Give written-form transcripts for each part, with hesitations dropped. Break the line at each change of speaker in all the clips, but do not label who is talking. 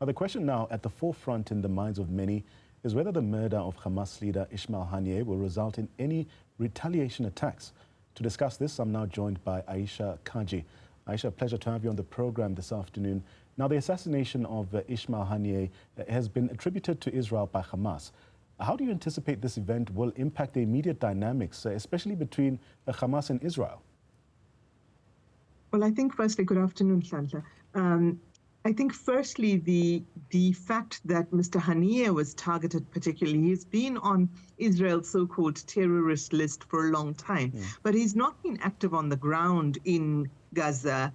Now, the question now at the forefront in the minds of many is whether the murder of Hamas leader Ismail Haniyeh will result in any retaliation attacks. To discuss this, I'm now joined by Ayesha Kajee. Ayesha, pleasure to have you on the program this afternoon. Now, the assassination of Ismail Haniyeh has been attributed to Israel by Hamas. How do you anticipate this event will impact the immediate dynamics, especially between Hamas and Israel?
Well, I think firstly, good afternoon, Santa. I think firstly, the fact that Mr. Haniyeh was targeted particularly, he's been on Israel's so-called terrorist list for a long time, but he's not been active on the ground in Gaza,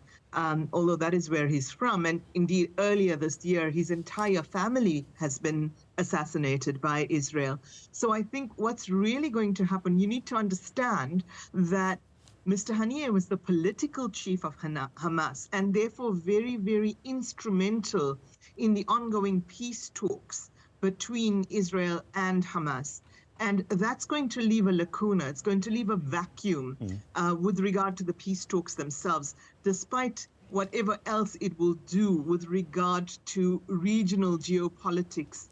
although that is where he's from. And indeed, earlier this year, his entire family has been assassinated by Israel. So I think what's really going to happen, you need to understand that Mr. Haniyeh was the political chief of Hamas and therefore very, very instrumental in the ongoing peace talks between Israel and Hamas. And that's going to leave a lacuna. It's going to leave a vacuum with regard to the peace talks themselves, despite whatever else it will do with regard to regional geopolitics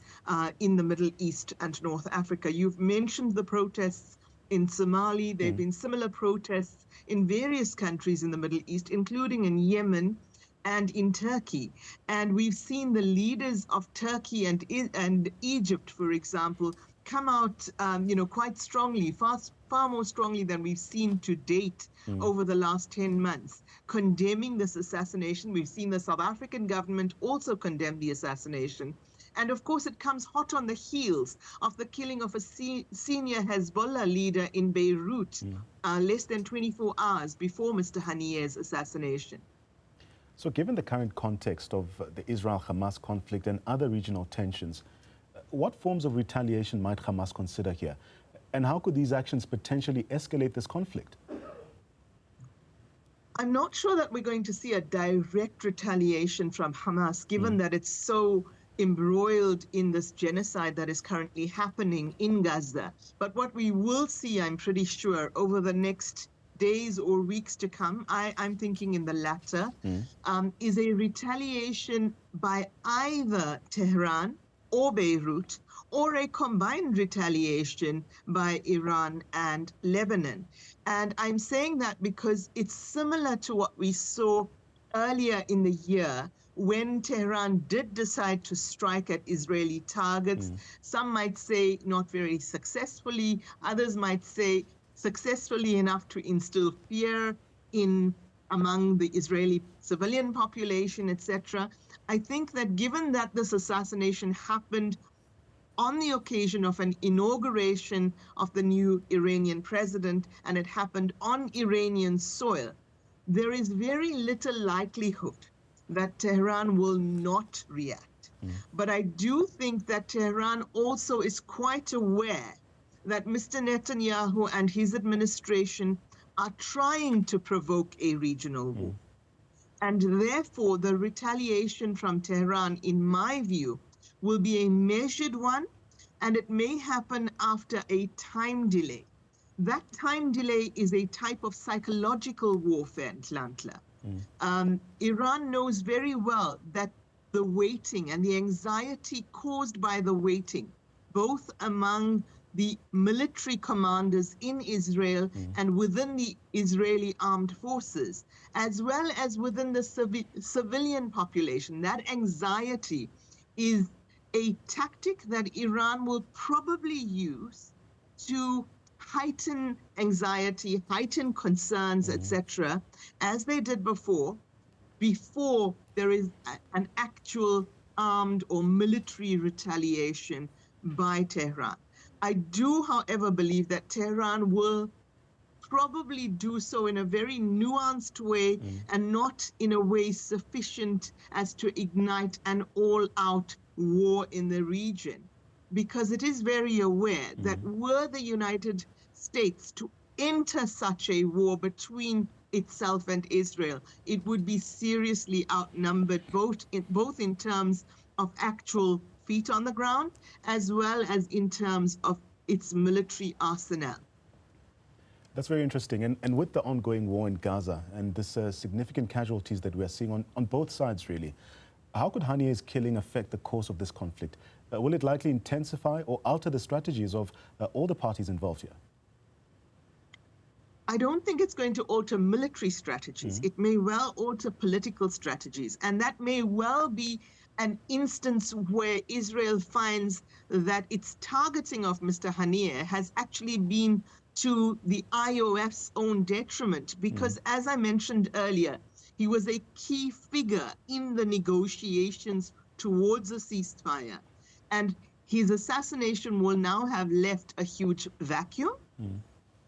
in the Middle East and North Africa. You've mentioned the protests in Somalia. There have been similar protests in various countries in the Middle East, including in Yemen and in Turkey. And we've seen the leaders of Turkey and Egypt, for example, come out quite strongly, far more strongly than we've seen to date over the last 10 months, condemning this assassination. We've seen the South African government also condemn the assassination. And of course, it comes hot on the heels of the killing of a senior Hezbollah leader in Beirut less than 24 hours before Mr. Haniyeh's assassination.
So given the current context of the Israel-Hamas conflict and other regional tensions, what forms of retaliation might Hamas consider here? And how could these actions potentially escalate this conflict?
I'm not sure that we're going to see a direct retaliation from Hamas, given that it's so embroiled in this genocide that is currently happening in Gaza. But what we will see, I'm pretty sure, over the next days or weeks to come, I'm thinking in the latter, is a retaliation by either Tehran or Beirut, or a combined retaliation by Iran and Lebanon. And I'm saying that because it's similar to what we saw earlier in the year when Tehran did decide to strike at Israeli targets. Some might say not very successfully, others might say successfully enough to instill fear among the Israeli civilian population, etc. I think that given that this assassination happened on the occasion of an inauguration of the new Iranian president, and it happened on Iranian soil, there is very little likelihood that Tehran will not react. But I do think that Tehran also is quite aware that Mr. Netanyahu and his administration are trying to provoke a regional war. And therefore, the retaliation from Tehran, in my view, will be a measured one, and it may happen after a time delay. That time delay is a type of psychological warfare, Tlantla. Iran knows very well that the waiting and the anxiety caused by the waiting, both among the military commanders in Israel and within the Israeli armed forces, as well as within the civilian population, that anxiety is a tactic that Iran will probably use to heighten anxiety, heighten concerns, etc., as they did before there is an actual armed or military retaliation by Tehran. I do, however, believe that Tehran will probably do so in a very nuanced way and not in a way sufficient as to ignite an all-out war in the region, because it is very aware that were the United States to enter such a war between itself and Israel, it would be seriously outnumbered, both in terms of actual feet on the ground, as well as in terms of its military arsenal.
That's very interesting. And with the ongoing war in Gaza and this significant casualties that we're seeing on both sides, really, How could Haniyeh's killing affect the course of this conflict? Will it likely intensify or alter the strategies of all the parties involved here?
I don't think it's going to alter military strategies. It may well alter political strategies. And that may well be an instance where Israel finds that its targeting of Mr. Haniyeh has actually been to the IOF's own detriment. Because as I mentioned earlier, he was a key figure in the negotiations towards a ceasefire. And his assassination will now have left a huge vacuum.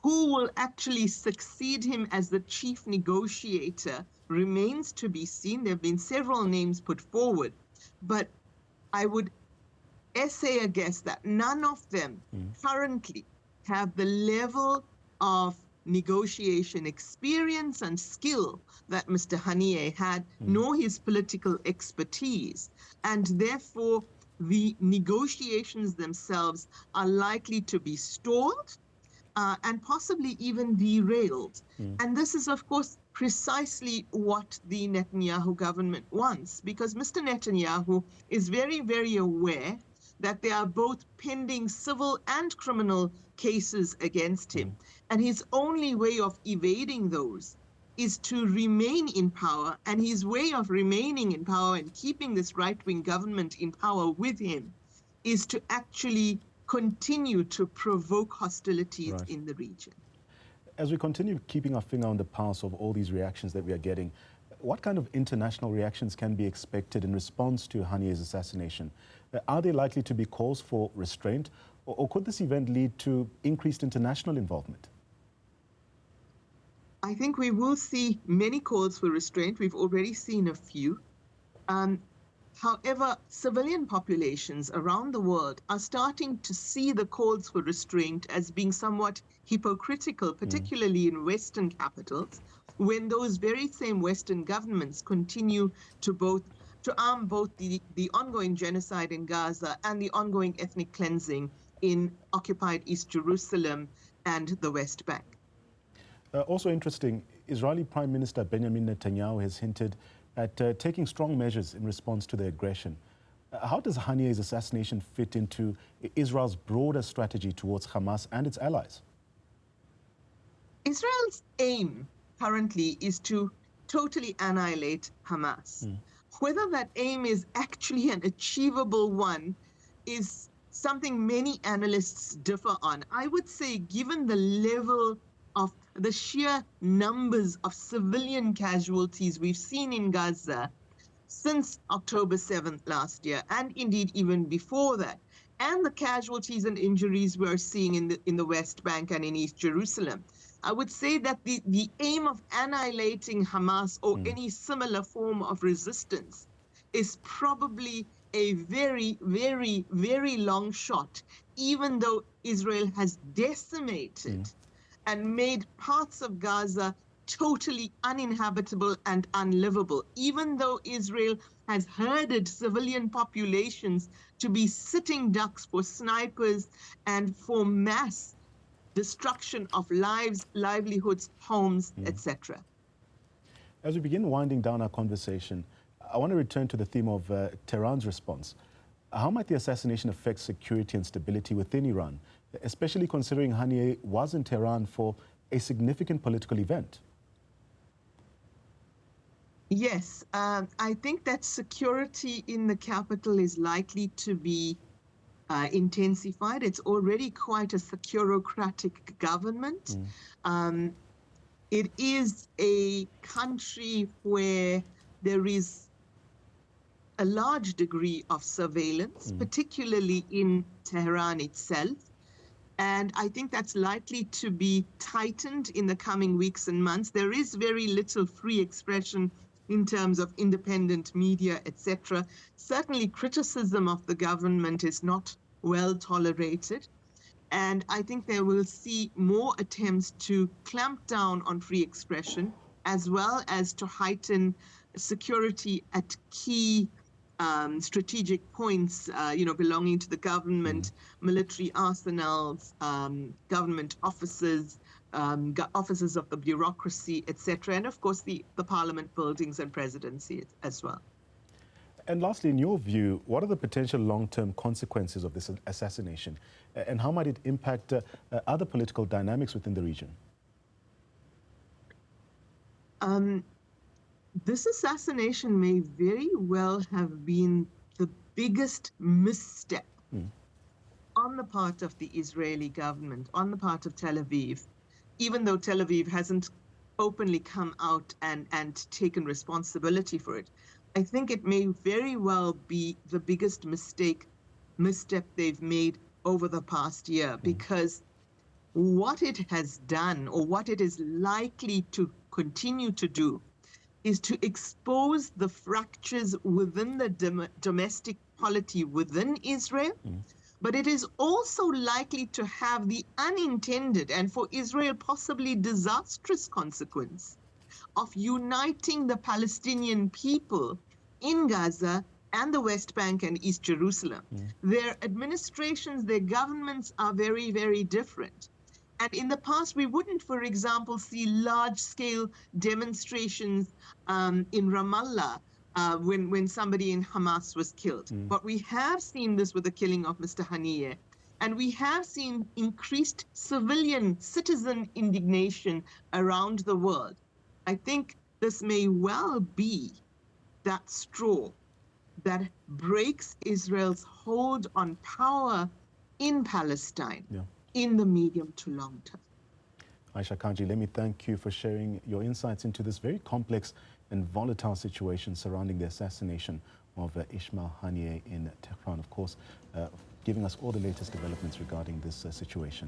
Who will actually succeed him as the chief negotiator remains to be seen. There have been several names put forward, but I would essay a guess that none of them currently have the level of negotiation experience and skill that Mr. Haniyeh had, nor his political expertise. And therefore, the negotiations themselves are likely to be stalled and possibly even derailed. And this is, of course, precisely what the Netanyahu government wants, because Mr. Netanyahu is very, very aware that there are both pending civil and criminal cases against him. And his only way of evading those is to remain in power. And his way of remaining in power and keeping this right-wing government in power with him is to actually continue to provoke hostilities in the region.
As we continue keeping our finger on the pulse of all these reactions that we are getting, what kind of international reactions can be expected in response to Haniyeh's assassination? Are there likely to be calls for restraint, or could this event lead to increased international involvement?
I think we will see many calls for restraint. We've already seen a few. However, civilian populations around the world are starting to see the calls for restraint as being somewhat hypocritical, particularly in Western capitals, when those very same Western governments continue to arm both the ongoing genocide in Gaza and the ongoing ethnic cleansing in occupied East Jerusalem and the West Bank.
Also interesting, Israeli Prime Minister Benjamin Netanyahu has hinted at taking strong measures in response to the aggression. How does Haniyeh's assassination fit into Israel's broader strategy towards Hamas and its allies?
Israel's aim currently is to totally annihilate Hamas. Whether that aim is actually an achievable one is something many analysts differ on. I would say, given the level of the sheer numbers of civilian casualties we've seen in Gaza since October 7th last year, and indeed even before that, and the casualties and injuries we're seeing in the West Bank and in East Jerusalem, I would say that the aim of annihilating Hamas or any similar form of resistance is probably a very, very, very long shot, even though Israel has decimated and made parts of Gaza totally uninhabitable and unlivable, even though Israel has herded civilian populations to be sitting ducks for snipers and for mass destruction of lives, livelihoods, homes, etc.
As we begin winding down our conversation, I want to return to the theme of Tehran's response. How might the assassination affect security and stability within Iran, especially considering Haniyeh was in Tehran for a significant political event?
Yes, I think that security in the capital is likely to be intensified. It's already quite a securocratic government. It is a country where there is a large degree of surveillance, particularly in Tehran itself. And I think that's likely to be tightened in the coming weeks and months. There is very little free expression in terms of independent media, etc. Certainly criticism of the government is not well tolerated. And I think they will see more attempts to clamp down on free expression, as well as to heighten security at key strategic points, belonging to the government, military arsenals, government offices, offices of the bureaucracy, etc., and of course the parliament buildings and presidency as well.
And lastly, in your view, what are the potential long-term consequences of this assassination? And how might it impact other political dynamics within the region?
This assassination may very well have been the biggest misstep on the part of the Israeli government, on the part of Tel Aviv, even though Tel Aviv hasn't openly come out and taken responsibility for it. I think it may very well be the biggest misstep they've made over the past year, because what it has done, or what it is likely to continue to do, is to expose the fractures within the domestic polity within Israel, but it is also likely to have the unintended, and for Israel possibly disastrous, consequence of uniting the Palestinian people in Gaza and the West Bank and East Jerusalem. Their administrations, their governments are very, very different. And in the past, we wouldn't, for example, see large-scale demonstrations in Ramallah when somebody in Hamas was killed. But we have seen this with the killing of Mr. Haniyeh. And we have seen increased citizen indignation around the world. I think this may well be that straw that breaks Israel's hold on power in Palestine in the medium to long term.
Ayesha Kajee, let me thank you for sharing your insights into this very complex and volatile situation surrounding the assassination of Ismail Haniyeh in Tehran, of course, giving us all the latest developments regarding this situation.